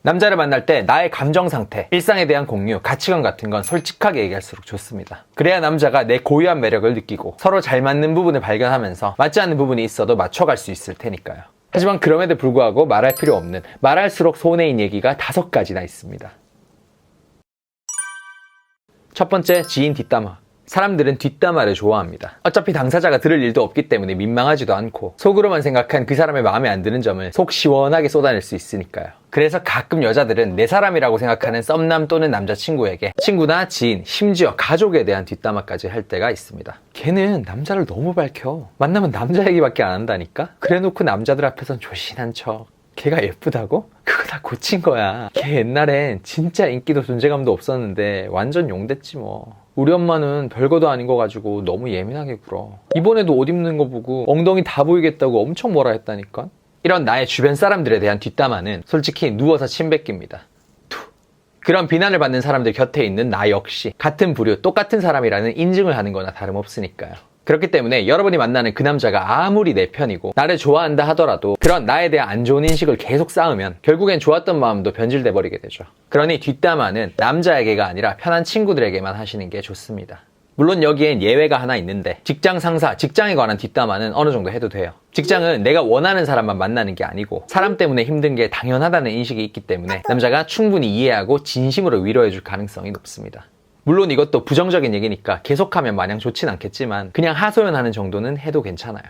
남자를 만날 때 나의 감정 상태, 일상에 대한 공유, 가치관 같은 건 솔직하게 얘기할수록 좋습니다. 그래야 남자가 내 고유한 매력을 느끼고 서로 잘 맞는 부분을 발견하면서 맞지 않는 부분이 있어도 맞춰갈 수 있을 테니까요. 하지만 그럼에도 불구하고 말할 필요 없는, 말할수록 손해인 얘기가 5가지나 있습니다. 첫 번째, 지인 뒷담화. 사람들은 뒷담화를 좋아합니다. 어차피 당사자가 들을 일도 없기 때문에 민망하지도 않고 속으로만 생각한 그 사람의 마음에 안 드는 점을 속 시원하게 쏟아낼 수 있으니까요. 그래서 가끔 여자들은 내 사람이라고 생각하는 썸남 또는 남자친구에게 친구나 지인, 심지어 가족에 대한 뒷담화까지 할 때가 있습니다. 걔는 남자를 너무 밝혀. 만나면 남자 얘기밖에 안 한다니까? 그래놓고 남자들 앞에선 조신한 척. 걔가 예쁘다고? 그거 다 고친 거야. 걔 옛날엔 진짜 인기도 존재감도 없었는데 완전 용됐지 뭐. 우리 엄마는 별거도 아닌 거 가지고 너무 예민하게 굴어. 이번에도 옷 입는 거 보고 엉덩이 다 보이겠다고 엄청 뭐라 했다니까? 이런 나의 주변 사람들에 대한 뒷담화는 솔직히 누워서 침 뱉깁니다. 그런 비난을 받는 사람들 곁에 있는 나 역시 같은 부류, 똑같은 사람이라는 인증을 하는 거나 다름없으니까요. 그렇기 때문에 여러분이 만나는 그 남자가 아무리 내 편이고 나를 좋아한다 하더라도 그런 나에 대한 안 좋은 인식을 계속 쌓으면 결국엔 좋았던 마음도 변질돼 버리게 되죠. 그러니 뒷담화는 남자에게가 아니라 편한 친구들에게만 하시는 게 좋습니다. 물론 여기엔 예외가 하나 있는데 직장 상사, 직장에 관한 뒷담화는 어느 정도 해도 돼요. 직장은 내가 원하는 사람만 만나는 게 아니고 사람 때문에 힘든 게 당연하다는 인식이 있기 때문에 남자가 충분히 이해하고 진심으로 위로해줄 가능성이 높습니다. 물론 이것도 부정적인 얘기니까 계속하면 마냥 좋진 않겠지만 그냥 하소연하는 정도는 해도 괜찮아요.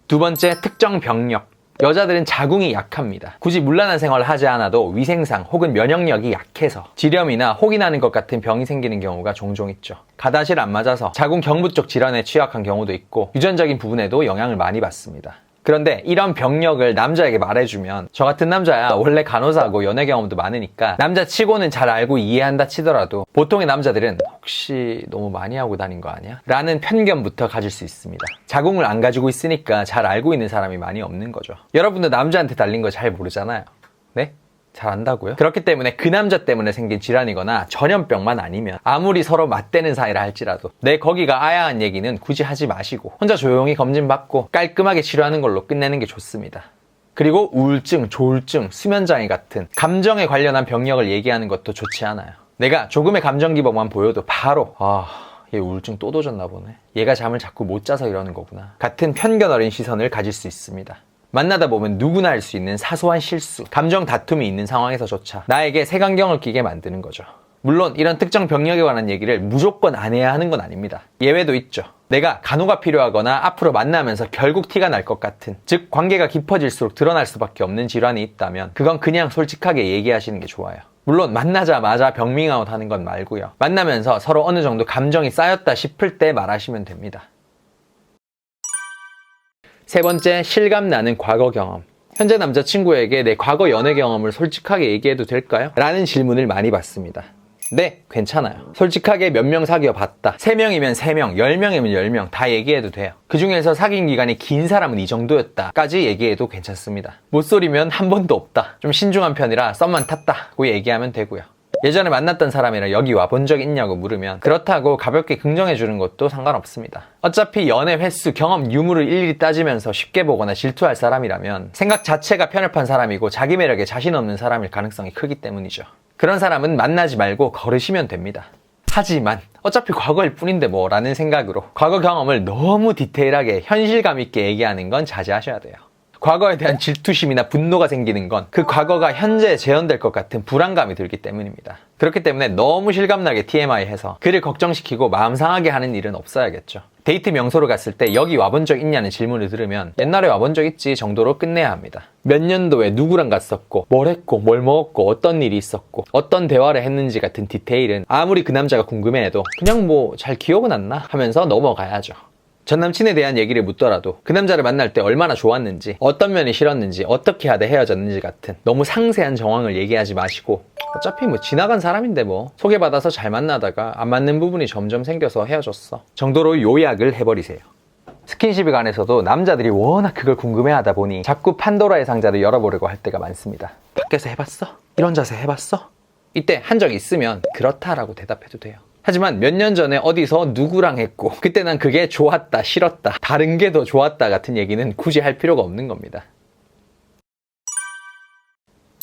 두 번째, 특정 병력. 여자들은 자궁이 약합니다. 굳이 문란한 생활을 하지 않아도 위생상 혹은 면역력이 약해서 지렴이나 혹이 나는 것 같은 병이 생기는 경우가 종종 있죠. 가다실 안 맞아서 자궁 경부 쪽 질환에 취약한 경우도 있고 유전적인 부분에도 영향을 많이 받습니다. 그런데 이런 병력을 남자에게 말해주면 저 같은 남자야 원래 간호사고 연애 경험도 많으니까 남자치고는 잘 알고 이해한다 치더라도 보통의 남자들은 혹시 너무 많이 하고 다닌 거 아니야? 라는 편견부터 가질 수 있습니다. 자궁을 안 가지고 있으니까 잘 알고 있는 사람이 많이 없는 거죠. 여러분도 남자한테 달린 거 잘 모르잖아요. 네? 잘 안다고요? 그렇기 때문에 그 남자 때문에 생긴 질환이거나 전염병만 아니면 아무리 서로 맞대는 사이라 할지라도 내 거기가 아야한 얘기는 굳이 하지 마시고 혼자 조용히 검진받고 깔끔하게 치료하는 걸로 끝내는 게 좋습니다. 그리고 우울증, 조울증, 수면장애 같은 감정에 관련한 병력을 얘기하는 것도 좋지 않아요. 내가 조금의 감정 기복만 보여도 바로 얘 우울증 또 도졌나 보네. 얘가 잠을 자꾸 못 자서 이러는 거구나. 같은 편견 어린 시선을 가질 수 있습니다. 만나다 보면 누구나 할 수 있는 사소한 실수, 감정 다툼이 있는 상황에서조차 나에게 색안경을 끼게 만드는 거죠. 물론 이런 특정 병력에 관한 얘기를 무조건 안 해야 하는 건 아닙니다. 예외도 있죠. 내가 간호가 필요하거나 앞으로 만나면서 결국 티가 날 것 같은, 즉 관계가 깊어질수록 드러날 수밖에 없는 질환이 있다면 그건 그냥 솔직하게 얘기하시는 게 좋아요. 물론 만나자마자 병밍아웃 하는 건 말고요. 만나면서 서로 어느 정도 감정이 쌓였다 싶을 때 말하시면 됩니다. 세 번째, 실감나는 과거 경험. 현재 남자친구에게 내 과거 연애 경험을 솔직하게 얘기해도 될까요? 라는 질문을 많이 받습니다. 네, 괜찮아요. 솔직하게 몇 명 사귀어 봤다. 3명이면 3명, 10명이면 10명 다 얘기해도 돼요. 그 중에서 사귄 기간이 긴 사람은 이 정도였다 까지 얘기해도 괜찮습니다. 못소리면 한 번도 없다. 좀 신중한 편이라 썸만 탔다고 얘기하면 되고요. 예전에 만났던 사람이랑 여기 와본 적 있냐고 물으면 그렇다고 가볍게 긍정해주는 것도 상관없습니다. 어차피 연애 횟수, 경험, 유무를 일일이 따지면서 쉽게 보거나 질투할 사람이라면 생각 자체가 편협한 사람이고 자기 매력에 자신 없는 사람일 가능성이 크기 때문이죠. 그런 사람은 만나지 말고 걸으시면 됩니다. 하지만 어차피 과거일 뿐인데 뭐 라는 생각으로 과거 경험을 너무 디테일하게 현실감 있게 얘기하는 건 자제하셔야 돼요. 과거에 대한 질투심이나 분노가 생기는 건 그 과거가 현재에 재현될 것 같은 불안감이 들기 때문입니다. 그렇기 때문에 너무 실감나게 TMI 해서 그를 걱정시키고 마음 상하게 하는 일은 없어야겠죠. 데이트 명소로 갔을 때 여기 와본 적 있냐는 질문을 들으면 옛날에 와본 적 있지 정도로 끝내야 합니다. 몇 년도에 누구랑 갔었고 뭘 했고 뭘 먹었고 어떤 일이 있었고 어떤 대화를 했는지 같은 디테일은 아무리 그 남자가 궁금해해도 그냥 뭐 잘 기억은 안 나 하면서 넘어가야죠. 전 남친에 대한 얘기를 묻더라도 그 남자를 만날 때 얼마나 좋았는지, 어떤 면이 싫었는지, 어떻게 하다 헤어졌는지 같은 너무 상세한 정황을 얘기하지 마시고 어차피 뭐 지나간 사람인데 뭐 소개받아서 잘 만나다가 안 맞는 부분이 점점 생겨서 헤어졌어 정도로 요약을 해버리세요. 스킨십에 관해서도 남자들이 워낙 그걸 궁금해하다 보니 자꾸 판도라의 상자를 열어보려고 할 때가 많습니다. 밖에서 해봤어? 이런 자세 해봤어? 이때 한 적 있으면 그렇다라고 대답해도 돼요. 하지만 몇 년 전에 어디서 누구랑 했고 그때 난 그게 좋았다, 싫었다, 다른 게 더 좋았다 같은 얘기는 굳이 할 필요가 없는 겁니다.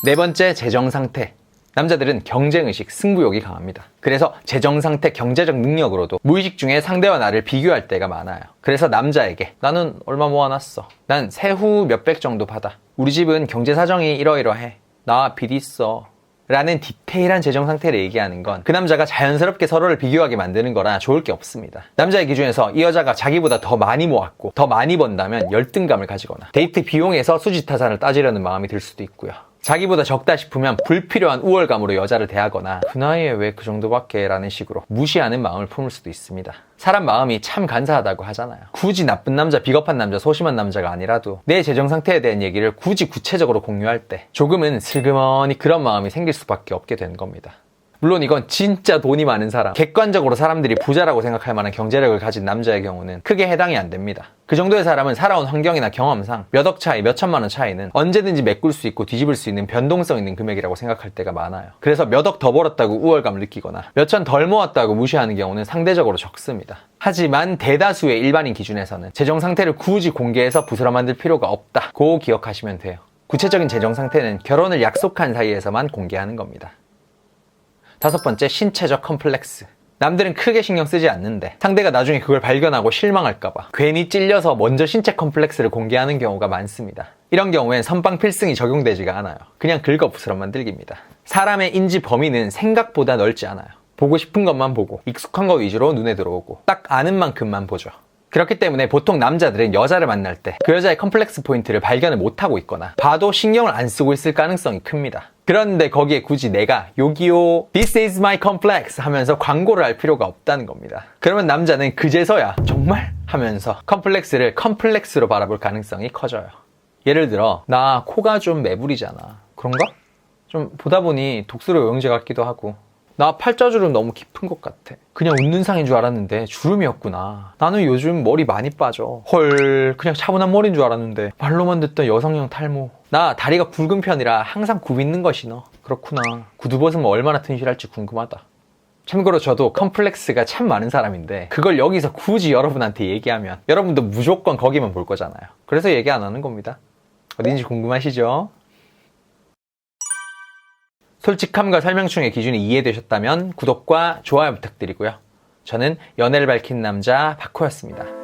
네 번째, 재정 상태. 남자들은 경쟁의식, 승부욕이 강합니다. 그래서 재정 상태, 경제적 능력으로도 무의식 중에 상대와 나를 비교할 때가 많아요. 그래서 남자에게 나는 얼마 모아놨어. 난 세후 몇백 정도 받아. 우리 집은 경제 사정이 이러이러해. 나 빚 있어. 라는 디테일한 재정 상태를 얘기하는 건 그 남자가 자연스럽게 서로를 비교하게 만드는 거라 좋을 게 없습니다. 남자의 기준에서 이 여자가 자기보다 더 많이 모았고 더 많이 번다면 열등감을 가지거나 데이트 비용에서 수지타산을 따지려는 마음이 들 수도 있고요. 자기보다 적다 싶으면 불필요한 우월감으로 여자를 대하거나 그 나이에 왜 그 정도밖에 라는 식으로 무시하는 마음을 품을 수도 있습니다. 사람 마음이 참 간사하다고 하잖아요. 굳이 나쁜 남자, 비겁한 남자, 소심한 남자가 아니라도 내 재정 상태에 대한 얘기를 굳이 구체적으로 공유할 때 조금은 슬그머니 그런 마음이 생길 수밖에 없게 되는 겁니다. 물론 이건 진짜 돈이 많은 사람, 객관적으로 사람들이 부자라고 생각할 만한 경제력을 가진 남자의 경우는 크게 해당이 안 됩니다. 그 정도의 사람은 살아온 환경이나 경험상 몇 억 차이, 몇 천만 원 차이는 언제든지 메꿀 수 있고 뒤집을 수 있는 변동성 있는 금액이라고 생각할 때가 많아요. 그래서 몇 억 더 벌었다고 우월감을 느끼거나 몇 천 덜 모았다고 무시하는 경우는 상대적으로 적습니다. 하지만 대다수의 일반인 기준에서는 재정 상태를 굳이 공개해서 부스럼 만들 필요가 없다고 기억하시면 돼요. 구체적인 재정 상태는 결혼을 약속한 사이에서만 공개하는 겁니다. 다섯 번째, 신체적 컴플렉스. 남들은 크게 신경 쓰지 않는데 상대가 나중에 그걸 발견하고 실망할까봐 괜히 찔려서 먼저 신체 컴플렉스를 공개하는 경우가 많습니다. 이런 경우엔 선빵 필승이 적용되지가 않아요. 그냥 긁어 부스럼 만들기입니다. 사람의 인지 범위는 생각보다 넓지 않아요. 보고 싶은 것만 보고 익숙한 거 위주로 눈에 들어오고 딱 아는 만큼만 보죠. 그렇기 때문에 보통 남자들은 여자를 만날 때 그 여자의 컴플렉스 포인트를 발견을 못하고 있거나 봐도 신경을 안 쓰고 있을 가능성이 큽니다. 그런데 거기에 굳이 내가 여기요 This is my complex 하면서 광고를 할 필요가 없다는 겁니다. 그러면 남자는 그제서야 정말? 하면서 컴플렉스를 컴플렉스로 바라볼 가능성이 커져요. 예를 들어 나 코가 좀 매부리잖아. 그런가? 좀 보다 보니 독수리 오형제 같기도 하고 나 팔자주름 너무 깊은 것 같아. 그냥 웃는 상인 줄 알았는데 주름이었구나. 나는 요즘 머리 많이 빠져. 헐, 그냥 차분한 머리인 줄 알았는데 말로만 듣던 여성형 탈모. 나 다리가 굵은 편이라 항상 굽 있는 거 신어. 그렇구나. 구두 벗으면 얼마나 튼실할지 궁금하다. 참고로 저도 컴플렉스가 참 많은 사람인데 그걸 여기서 굳이 여러분한테 얘기하면 여러분도 무조건 거기만 볼 거잖아요. 그래서 얘기 안 하는 겁니다. 어딘지 궁금하시죠? 솔직함과 설명충의 기준이 이해되셨다면 구독과 좋아요 부탁드리고요. 저는 연애를 밝힌 남자 박호였습니다.